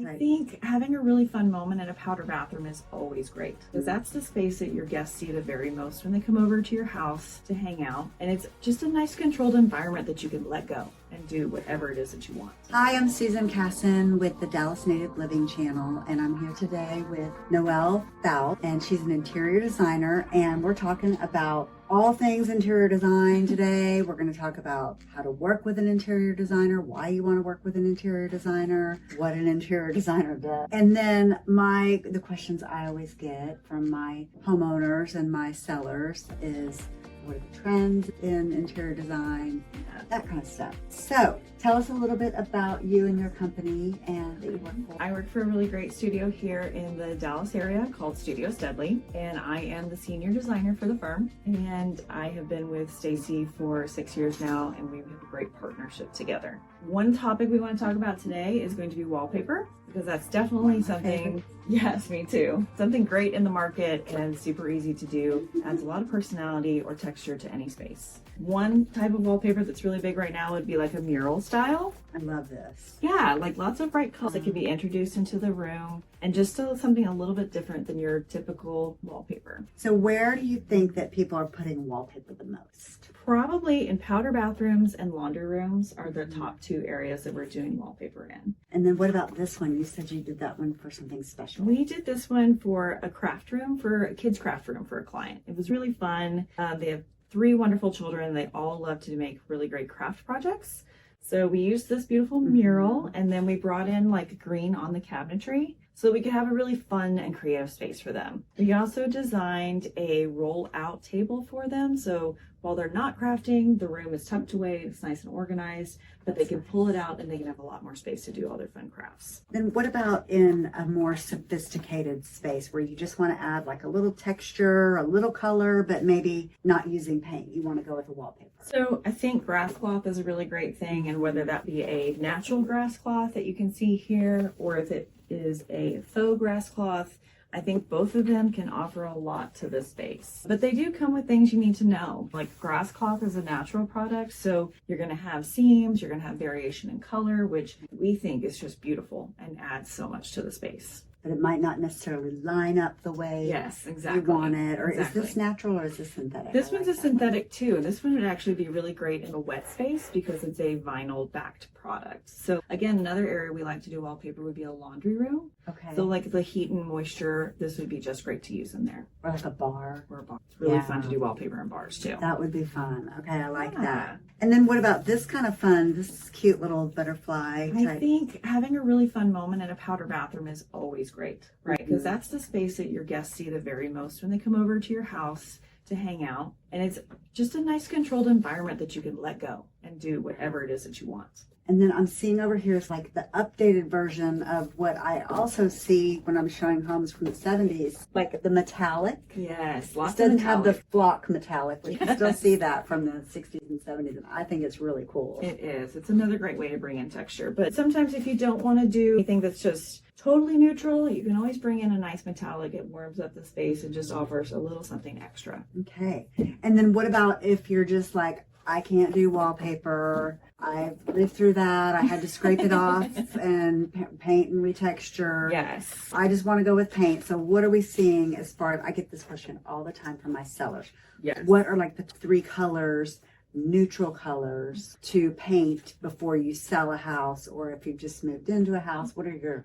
I think having a really fun moment in a powder bathroom is always great because that's the space that your guests see the very most when they come over to your house to hang out. And it's just a nice controlled environment that you can let go and do whatever it is that you want. Hi, I'm Susan Kassen with the Dallas Native Living Channel, and I'm here today with Noelle Fouse, and she's an interior designer, and we're talking about all things interior design today. We're going to talk about how to work with an interior designer, why you want to work with an interior designer, what an interior designer does. And then the questions I always get from my homeowners and my sellers is, what are the trends in interior design, that kind of stuff. So tell us a little bit about you and your company and that you work for. I work for a really great studio here in the Dallas area called Studio Steidley, and I am the senior designer for the firm. And I have been with Stacy for 6 years now, and we've had a great partnership together. One topic we want to talk about today is going to be wallpaper, because that's definitely something, yes, me too, something great in the market and super easy to do. Adds a lot of personality or texture to any space. One type of wallpaper that's really big right now would be like a mural style. I love this. Yeah, like lots of bright colors that can be introduced into the room and just something a little bit different than your typical wallpaper. So where do you think that people are putting wallpaper the most? Probably in powder bathrooms and laundry rooms are the top two areas that we're doing wallpaper in. And then what about this one? You said you did that one for something special. We did this one for a craft room, for a kid's craft room for a client. It was really fun. They have 3 wonderful children. They all love to make really great craft projects. So we used this beautiful mural, and then we brought in like green on the cabinetry so we could have a really fun and creative space for them. We also designed a roll-out table for them. So while they're not crafting, the room is tucked away, it's nice and organized, but they can pull it out and they can have a lot more space to do all their fun crafts. Then what about in a more sophisticated space where you just want to add like a little texture, a little color, but maybe not using paint? You want to go with a wallpaper. So I think grass cloth is a really great thing, and whether that be a natural grass cloth that you can see here, or if it is a faux grass cloth, I think both of them can offer a lot to the space. But they do come with things you need to know. Like grass cloth is a natural product, so you're going to have seams, you're going to have variation in color, which we think is just beautiful and adds so much to the space. But it might not necessarily line up the way you want it. Or is this natural or is this synthetic? This one's a synthetic too. This one would actually be really great in a wet space because it's a vinyl backed product. So again, another area we like to do wallpaper would be a laundry room. Okay. So like the heat and moisture, this would be just great to use in there. Or like a bar. It's really fun to do wallpaper in bars too. That would be fun. Okay, I like that. And then what about this kind of fun, this cute little butterfly type? I think having a really fun moment in a powder bathroom is always great, right? Because that's the space that your guests see the very most when they come over to your house to hang out. And it's just a nice controlled environment that you can let go and do whatever it is that you want. And then I'm seeing over here is like the updated version of what I also see when I'm showing homes from the 70s, like the metallic. Yes, lots of metallic. It doesn't have the flock metallic. We can still see that from the 60s and 70s, and I think it's really cool. It is. It's another great way to bring in texture. But sometimes if you don't want to do anything that's just totally neutral, you can always bring in a nice metallic. It warms up the space and just offers a little something extra. Okay. And then what about if you're just like, I can't do wallpaper. I've lived through that. I had to scrape it off and paint and retexture. Yes. I just want to go with paint. So what are we seeing as far as, I get this question all the time from my sellers. Yes. What are like the 3 colors, neutral colors to paint before you sell a house, or if you've just moved into a house? What are you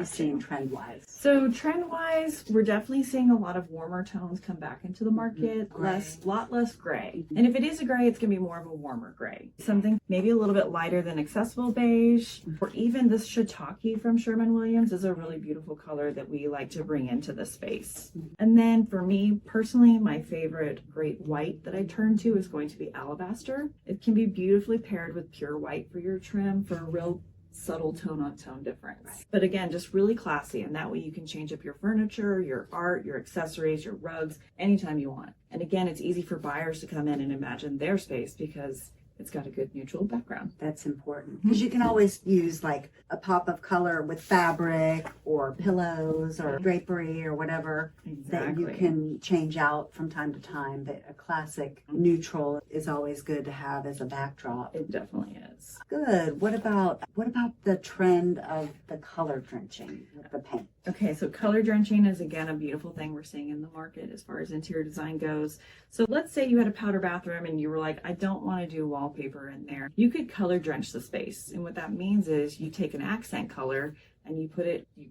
seeing trend-wise? So trend-wise, we're definitely seeing a lot of warmer tones come back into the market, lot less gray. And if it is a gray, it's going to be more of a warmer gray. Something maybe a little bit lighter than accessible beige, or even this shiitake from Sherwin-Williams is a really beautiful color that we like to bring into the space. And then for me personally, my favorite great white that I turn to is going to be alabaster. It can be beautifully paired with pure white for your trim for a real subtle tone on tone difference. But again, just really classy, and that way you can change up your furniture, your art, your accessories, your rugs anytime you want. And again, it's easy for buyers to come in and imagine their space because it's got a good neutral background. That's important because you can always use like a pop of color with fabric or pillows or drapery or whatever that you can change out from time to time. But a classic neutral is always good to have as a backdrop. It definitely is. Good. What about the trend of the color drenching with the paint? Okay, so color drenching is again a beautiful thing we're seeing in the market as far as interior design goes. So let's say you had a powder bathroom and you were like, I don't want to do wallpaper in there. You could color drench the space. And what that means is you take an accent color and you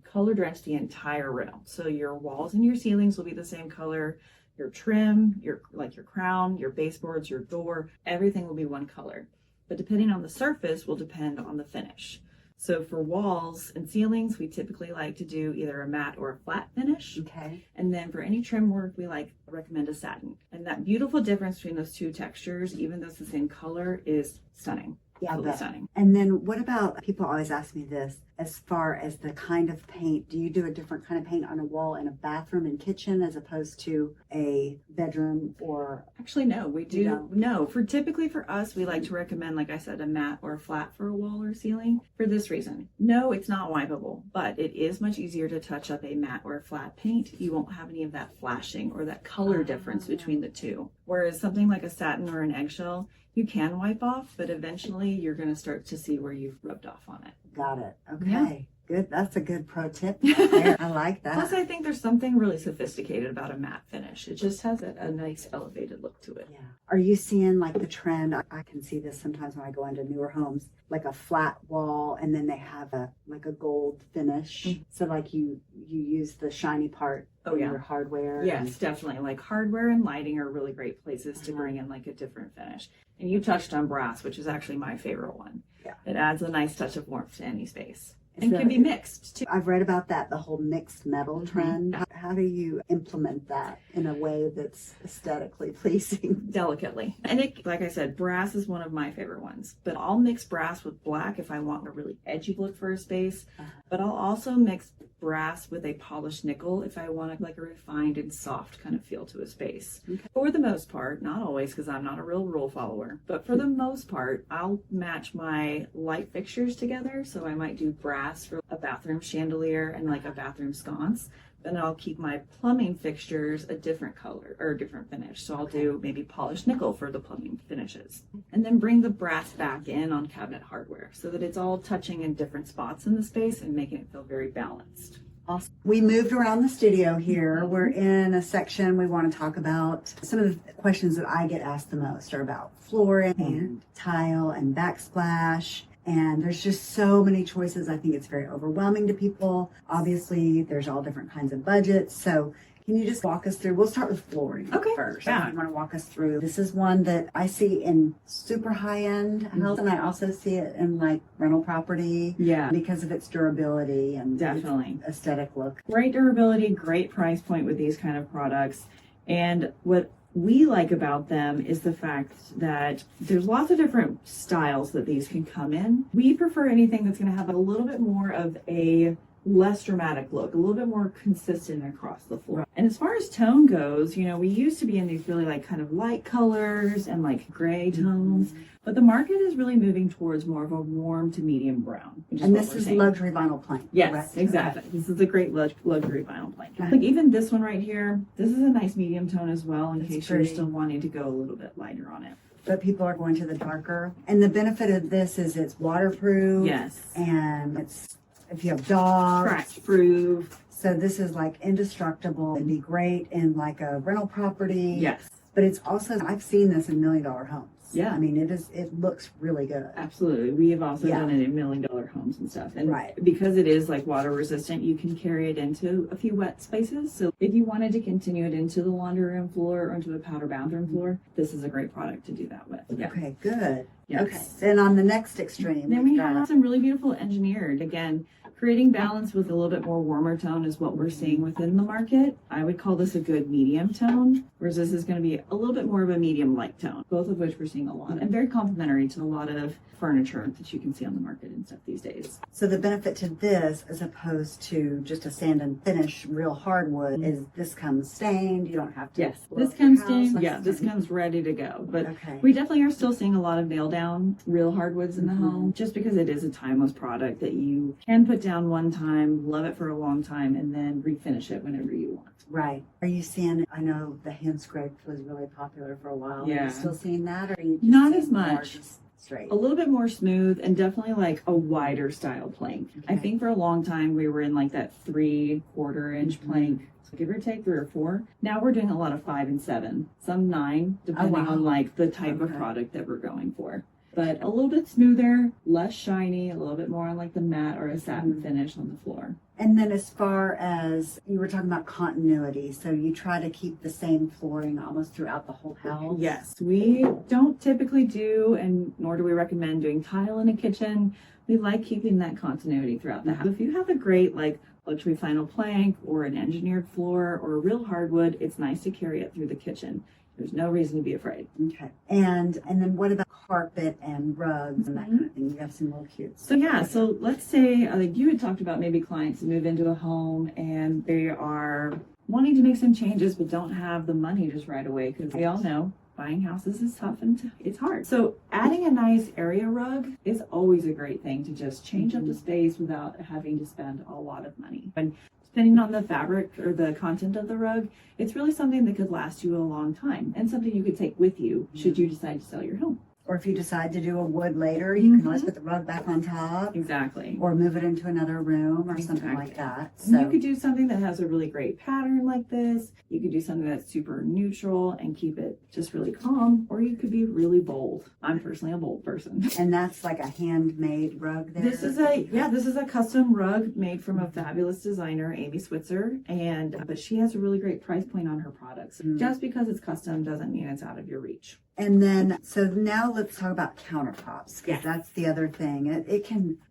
color drench the entire room. So your walls and your ceilings will be the same color. Your trim, your crown, your baseboards, your door, everything will be one color. But depending on the surface will depend on the finish. So for walls and ceilings, we typically like to do either a matte or a flat finish. Okay. And then for any trim work, we recommend a satin. And that beautiful difference between those two textures, even though it's the same color, is stunning. Yeah, absolutely stunning. And then what about, people always ask me this, as far as the kind of paint, do you do a different kind of paint on a wall in a bathroom and kitchen as opposed to a bedroom or? Actually, no, we do. No, typically for us, we like to recommend, like I said, a matte or a flat for a wall or ceiling for this reason. No, it's not wipeable, but it is much easier to touch up a matte or a flat paint. You won't have any of that flashing or that color difference between the two. Whereas something like a satin or an eggshell, you can wipe off, but eventually you're going to start to see where you've rubbed off on it. Got it. Okay. Yeah. Good. That's a good pro tip right there. I like that. Plus, I think there's something really sophisticated about a matte finish. It just has a nice elevated look to it. Yeah. Are you seeing like the trend? I can see this sometimes when I go into newer homes, like a flat wall and then they have a gold finish. Mm-hmm. So like you use the shiny part in your hardware. Yes, definitely. Like hardware and lighting are really great places to bring in like a different finish. And you touched on brass, which is actually my favorite one. Yeah. It adds a nice touch of warmth to any space. And can be mixed too. I've read about that, the whole mixed metal trend. How do you implement that in a way that's aesthetically pleasing? Delicately. And like I said, brass is one of my favorite ones. But I'll mix brass with black if I want a really edgy look for a space. But I'll also mix brass with a polished nickel if I want a refined and soft kind of feel to a space. Okay. For the most part, not always because I'm not a real rule follower, but for the most part, I'll match my light fixtures together. So I might do brass for a bathroom chandelier and like a bathroom sconce. Then I'll keep my plumbing fixtures a different color or a different finish. So I'll do maybe polished nickel for the plumbing finishes. And then bring the brass back in on cabinet hardware so that it's all touching in different spots in the space and making it feel very balanced. Awesome. We moved around the studio here. We're in a section we want to talk about. Some of the questions that I get asked the most are about flooring and tile and backsplash. And there's just so many choices. I think it's very overwhelming to people. Obviously, there's all different kinds of budgets. So can you just walk us through? We'll start with flooring first. Yeah. You want to walk us through? This is one that I see in super high-end house, and I also see it in like rental property. Yeah. Because of its durability and definitely aesthetic look. Great durability, great price point with these kind of products. And what we like about them is the fact that there's lots of different styles that these can come in. We prefer anything that's going to have a little bit more of a less dramatic look, a little bit more consistent across the floor. And as far as tone goes, we used to be in these really kind of light colors and like gray tones, but the market is really moving towards more of a warm to medium brown. And this is luxury vinyl plank. Yes, correct? Exactly. Okay. This is a great luxury vinyl plank. Like even this one right here, this is a nice medium tone as well in case you're still wanting to go a little bit lighter on it. But people are going to the darker. And the benefit of this is it's waterproof. Yes. And it's, if you have dogs, scratch proof. So this is like indestructible. It'd be great in like a rental property. Yes. But it's also, I've seen this in $1 million homes. Yeah. I mean, it looks really good. Absolutely. We have also done it in $1 million homes and stuff. And because it is like water resistant, you can carry it into a few wet spaces. So if you wanted to continue it into the laundry room floor or into the powder bathroom floor, this is a great product to do that with. Yeah. Okay, good. Yes. Okay. Then on the next extreme, then we have some really beautiful engineered, again, creating balance with a little bit more warmer tone is what we're seeing within the market. I would call this a good medium tone, whereas this is going to be a little bit more of a medium light tone, both of which we're seeing a lot and very complementary to a lot of furniture that you can see on the market and stuff these days. So the benefit to this, as opposed to just a sand and finish real hardwood, is this comes stained. You don't have to. Yes, this comes stained. Yeah, this comes ready to go. But we definitely are still seeing a lot of nail down real hardwoods in the home, just because it is a timeless product that you can put down one time, love it for a long time, and then refinish it whenever you want. Right. Are you seeing, I know the hand scraped was really popular for a while. Yeah. Are you still seeing that? Or are you just not seeing as much? Straight. A little bit more smooth and definitely like a wider style plank. Okay. I think for a long time we were in like that 3/4 inch plank, so give or take 3 or 4. Now we're doing a lot of 5 and 7, some 9, depending on like the type of product that we're going for. But a little bit smoother, less shiny, a little bit more on like the matte or a satin finish on the floor. And then as far as you were talking about continuity, so you try to keep the same flooring almost throughout the whole house? Yes, we don't typically do, and nor do we recommend doing tile in a kitchen. We like keeping that continuity throughout the house. If you have a great like luxury vinyl plank or an engineered floor or a real hardwood, it's nice to carry it through the kitchen. There's no reason to be afraid. Okay. And then what about carpet and rugs and that kind of thing? You have some little cute. So yeah, so let's say like you had talked about maybe clients who move into a home and they are wanting to make some changes but don't have the money just right away, because we all know buying houses is tough and it's hard. So adding a nice area rug is always a great thing to just change up the space without having to spend a lot of money. And depending on the fabric or the content of the rug, it's really something that could last you a long time and something you could take with you should you decide to sell your home. Or if you decide to do a wood later, you can always put the rug back on top. Exactly. Or move it into another room or something like that. So you could do something that has a really great pattern like this. You could do something that's super neutral and keep it just really calm, or you could be really bold. I'm personally a bold person. And that's like a handmade rug there? This is a custom rug made from a fabulous designer, Amy Switzer, but she has a really great price point on her products. Just because it's custom doesn't mean it's out of your reach. And then, so now let's talk about countertops, because Yeah. that's the other thing.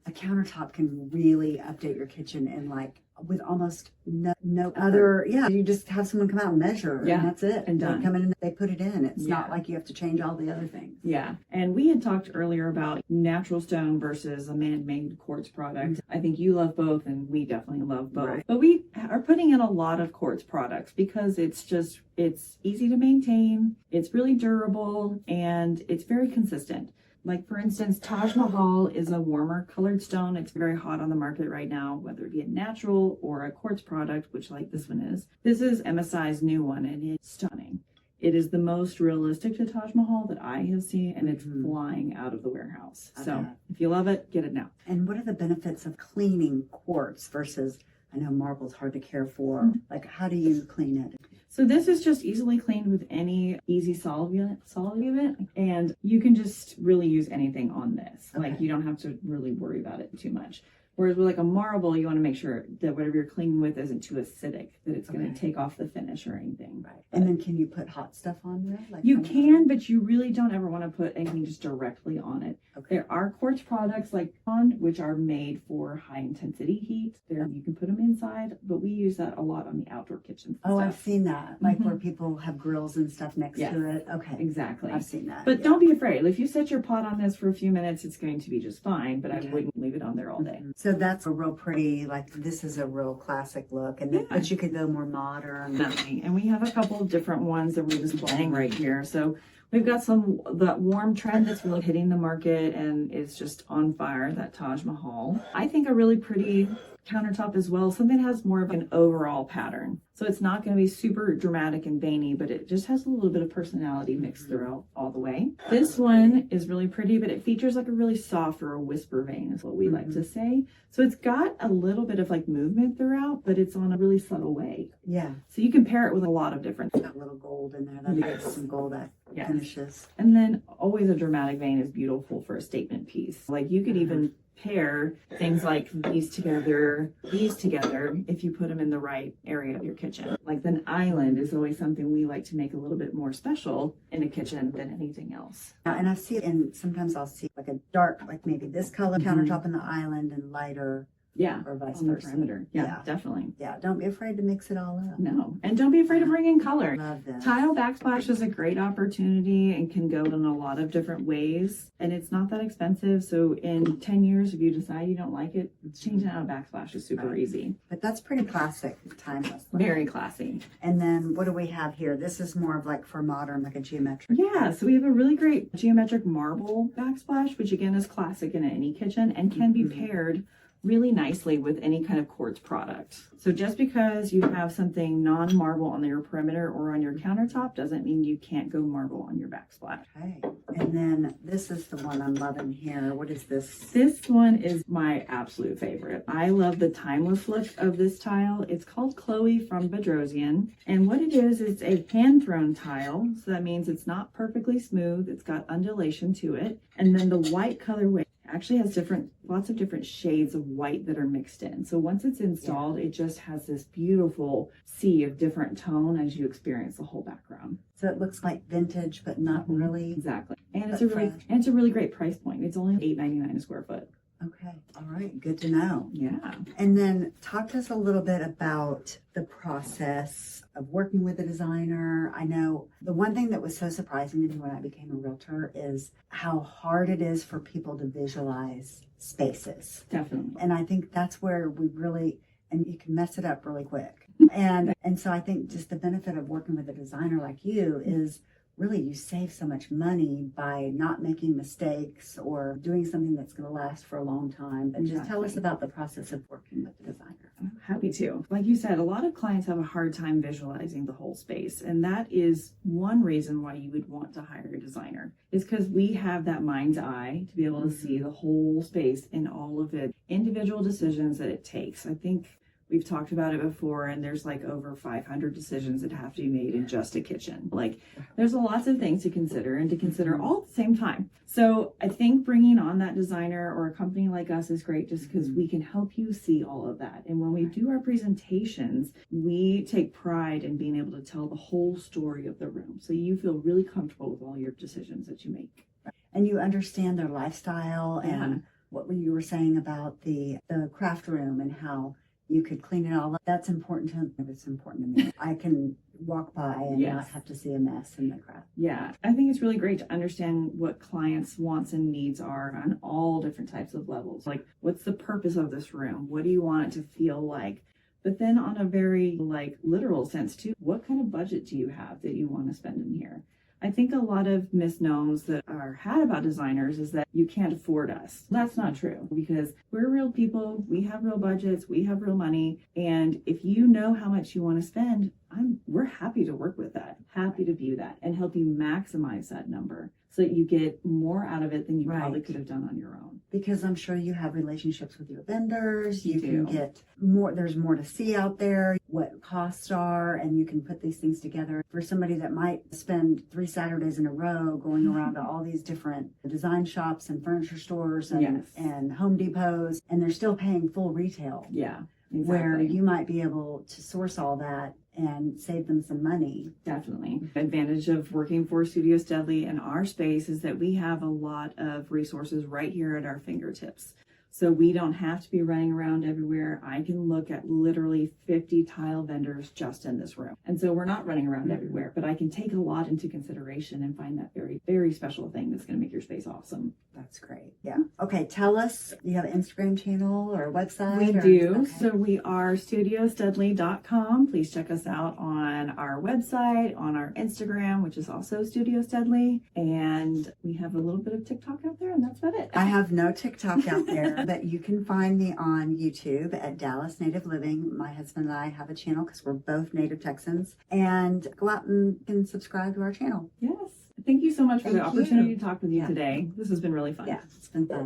A countertop can really update your kitchen in like with almost no other. Yeah, you just have someone come out and measure, Yeah, and that's it. and done. They come in and they put it in. It's not Yeah. like you have to change all the other things. Yeah. And we had talked earlier about natural stone versus a man-made quartz product. I think you love both and we definitely love both. Right. But we are putting in a lot of quartz products because it's easy to maintain, it's really durable, and it's very consistent. Like for instance, Taj Mahal is a warmer colored stone. It's very hot on the market right now, whether it be a natural or a quartz product, which like this one is. This is MSI's new one and it's stunning. It is the most realistic to Taj Mahal that I have seen, and it's flying out of the warehouse. So if you love it, get it now. And what are the benefits of cleaning quartz versus, I know marble's hard to care for. Like, how do you clean it? So this is just easily cleaned with any easy solvent, and you can just really use anything on this. Okay. Like you don't have to really worry about it too much. Whereas with like a marble, you want to make sure that whatever you're cleaning with isn't too acidic, that it's going to take off the finish or anything. Right. And then can you put hot stuff on there? Like You can, but you really don't ever want to put anything just directly on it. Okay. There are quartz products like which are made for high intensity heat. You can put them inside, but we use that a lot on the outdoor kitchens. Oh, I've seen that. Like where people have grills and stuff next to it. Okay. Exactly. I've seen that. But don't be afraid. If you set your pot on this for a few minutes, it's going to be just fine, but I wouldn't leave it on there all day. So that's a real pretty, like this is a real classic look. And then, but you could go more modern. Definitely. And we have a couple of different ones that we're displaying right here. So we've got that warm trend that's really hitting the market and is just on fire, that Taj Mahal. I think a really pretty countertop as well, something that has more of an overall pattern. So it's not going to be super dramatic and veiny, but it just has a little bit of personality mixed throughout all the way. This one is really pretty, but it features like a really soft or a whisper vein is what we like to say. So it's got a little bit of like movement throughout, but it's on a really subtle way. Yeah. So you can pair it with a lot of different Got a little gold in there. That makes some gold that finishes. And then always a dramatic vein is beautiful for a statement piece. Like you could even pair things like these together, if you put them in the right area of your kitchen. Like an island is always something we like to make a little bit more special in a kitchen than anything else. And I see it, and sometimes I'll see like a dark, like maybe this color countertop in the island and lighter Yeah. or vice On the versa. perimeter. Yeah, Yeah. definitely. Yeah, don't be afraid to mix it all up. No. And don't be afraid to bring in color. Love this. Tile backsplash is a great opportunity and can go in a lot of different ways. And it's not that expensive. So in 10 years, if you decide you don't like it, changing out a backsplash is super easy. But that's pretty classic, timeless. look. Very classy. And then what do we have here? This is more of like for modern, like a geometric. Yeah, so we have a really great geometric marble backsplash, which again is classic in any kitchen and can be paired really nicely with any kind of quartz product. So just because you have something non-marble on your perimeter or on your countertop doesn't mean you can't go marble on your backsplash. Okay. And then this is the one I'm loving here. What is this? This one is my absolute favorite. I love the timeless look of this tile. It's called Chloe from Bedrosian. And what it is, it's a hand-thrown tile. So that means it's not perfectly smooth. It's got undulation to it. And then the white colorway actually has lots of different shades of white that are mixed in. So once it's installed, it just has this beautiful sea of different tone as you experience the whole background. So it looks like vintage, but not really. Exactly. And But it's a really great price point. It's only $8.99 a square foot. Okay. All right. Good to know. Yeah. And then talk to us a little bit about the process of working with a designer. I know the one thing that was so surprising to me when I became a realtor is how hard it is for people to visualize spaces. Definitely. And I think that's where we really, and you can mess it up really quick. And so I think just the benefit of working with a designer like you is really you save so much money by not making mistakes or doing something that's going to last for a long time. But just tell us about the process of working with the designer. I'm happy to. Like you said, a lot of clients have a hard time visualizing the whole space. And that is one reason why you would want to hire a designer, is because we have that mind's eye to be able to see the whole space and all of the individual decisions that it takes. I think we've talked about it before, and there's like over 500 decisions that have to be made in just a kitchen. Like, there's lots of things to consider and to consider all at the same time. So I think bringing on that designer or a company like us is great just because we can help you see all of that. And when we do our presentations, we take pride in being able to tell the whole story of the room. So you feel really comfortable with all your decisions that you make. And you understand their lifestyle and what you were saying about the craft room and how you could clean it all up. That's important it's important to me. I can walk by and not have to see a mess in the craft. Yeah, I think it's really great to understand what clients' wants and needs are on all different types of levels. Like, what's the purpose of this room? What do you want it to feel like? But then on a very literal sense too, what kind of budget do you have that you want to spend in here? I think a lot of misnomers that are had about designers is that you can't afford us. That's not true, because we're real people. We have real budgets. We have real money. And if you know how much you want to spend, we're happy to work with that, happy to view that and help you maximize that number so that you get more out of it than you probably could have done on your own. Because I'm sure you have relationships with your vendors. You can do. get more, there's more to see out there, what costs are, and you can put these things together. For somebody that might spend 3 Saturdays in a row going around to all these different design shops and furniture stores and Home Depots, and they're still paying full retail. Yeah, exactly. Where you might be able to source all that and save them some money. Definitely. The advantage of working for Studio Steidley in our space is that we have a lot of resources right here at our fingertips. So we don't have to be running around everywhere. I can look at literally 50 tile vendors just in this room. And so we're not running around everywhere, but I can take a lot into consideration and find that very, very special thing that's going to make your space awesome. That's great. Yeah. Okay. Tell us, you have an Instagram channel or a website? We do. Okay. So we are studiosteidley.com. Please check us out on our website, on our Instagram, which is also Studio Steidley. And we have a little bit of TikTok out there, and that's about it. I have no TikTok out there, but you can find me on YouTube at Dallas Native Living. My husband and I have a channel because we're both native Texans. And go out and can subscribe to our channel. Yes. Thank you so much for the Thank opportunity you. to talk with you today. This has been really fun. Yeah, it's been fun.